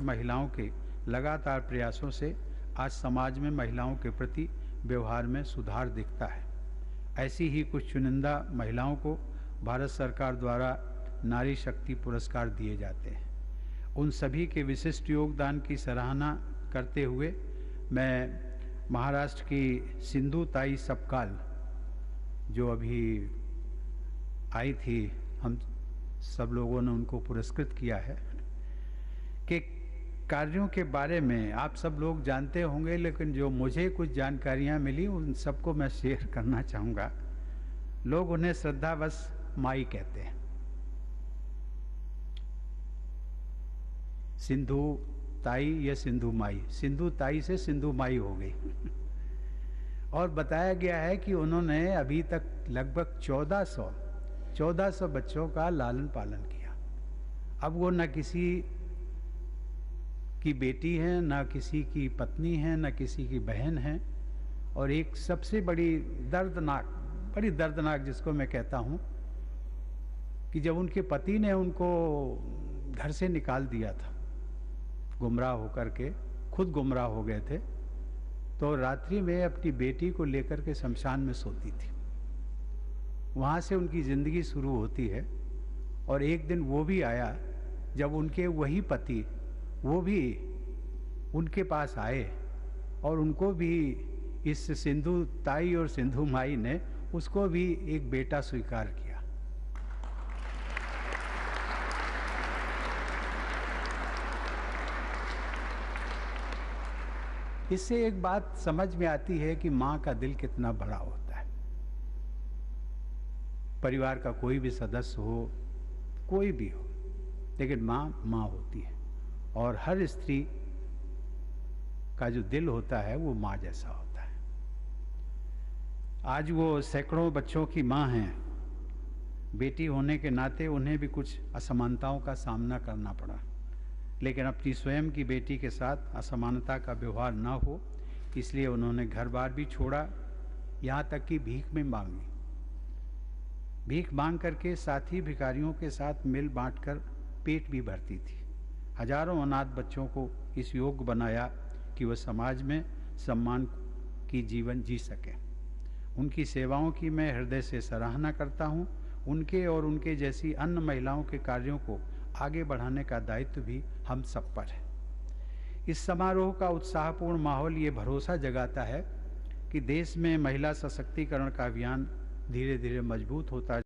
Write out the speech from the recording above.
महिलाओं के लगातार प्रयासों से आज समाज में महिलाओं के प्रति व्यवहार में सुधार दिखता है। ऐसी ही कुछ चुनिंदा महिलाओं को भारत सरकार द्वारा नारी शक्ति पुरस्कार दिए जाते हैं। उन सभी के विशिष्ट योगदान की सराहना करते हुए मैं महाराष्ट्र की सिंधु ताई सपकाल जो अभी आई थी, हम सब लोगों ने उनको पुरस्कृत किया है, के कार्यों के बारे में आप सब लोग जानते होंगे, लेकिन जो मुझे कुछ जानकारियां मिली उन सबको मैं शेयर करना चाहूँगा। लोग उन्हें श्रद्धावश माई कहते हैं। सिंधु ताई या सिंधु माई, सिंधु ताई से सिंधु माई हो गई। और बताया गया है कि उन्होंने अभी तक लगभग 1400 बच्चों का लालन पालन किया। अब वो न किसी की बेटी है, न किसी की पत्नी है, न किसी की बहन है। और एक सबसे बड़ी दर्दनाक जिसको मैं कहता हूँ कि जब उनके पति ने उनको घर से निकाल दिया था, गुमराह होकर के, खुद गुमराह हो गए थे, तो रात्रि में अपनी बेटी को लेकर के शमशान में सोती थी। वहाँ से उनकी ज़िंदगी शुरू होती है। और एक दिन वो भी आया जब उनके वही पति वो भी उनके पास आए और उनको भी इस सिंधु ताई और सिंधु माई ने उसको भी एक बेटा स्वीकार किया। इससे एक बात समझ में आती है कि माँ का दिल कितना बड़ा होता है। परिवार का कोई भी सदस्य हो, कोई भी हो, लेकिन माँ माँ होती है। और हर स्त्री का जो दिल होता है वो माँ जैसा होता है। आज वो सैकड़ों बच्चों की माँ हैं। बेटी होने के नाते उन्हें भी कुछ असमानताओं का सामना करना पड़ा, लेकिन अपनी स्वयं की बेटी के साथ असमानता का व्यवहार न हो, इसलिए उन्होंने घर बार भी छोड़ा, यहाँ तक कि भीख में मांगी। भीख मांग करके साथी भिखारियों के साथ मिल बांटकर पेट भी भरती थी। हजारों अनाथ बच्चों को इस योग्य बनाया कि वह समाज में सम्मान की जीवन जी सकें। उनकी सेवाओं की मैं हृदय से सराहना करता हूँ। उनके और उनके जैसी अन्य महिलाओं के कार्यों को आगे बढ़ाने का दायित्व भी हम सब पर है। इस समारोह का उत्साहपूर्ण माहौल ये भरोसा जगाता है कि देश में महिला सशक्तिकरण का अभियान धीरे धीरे मजबूत होता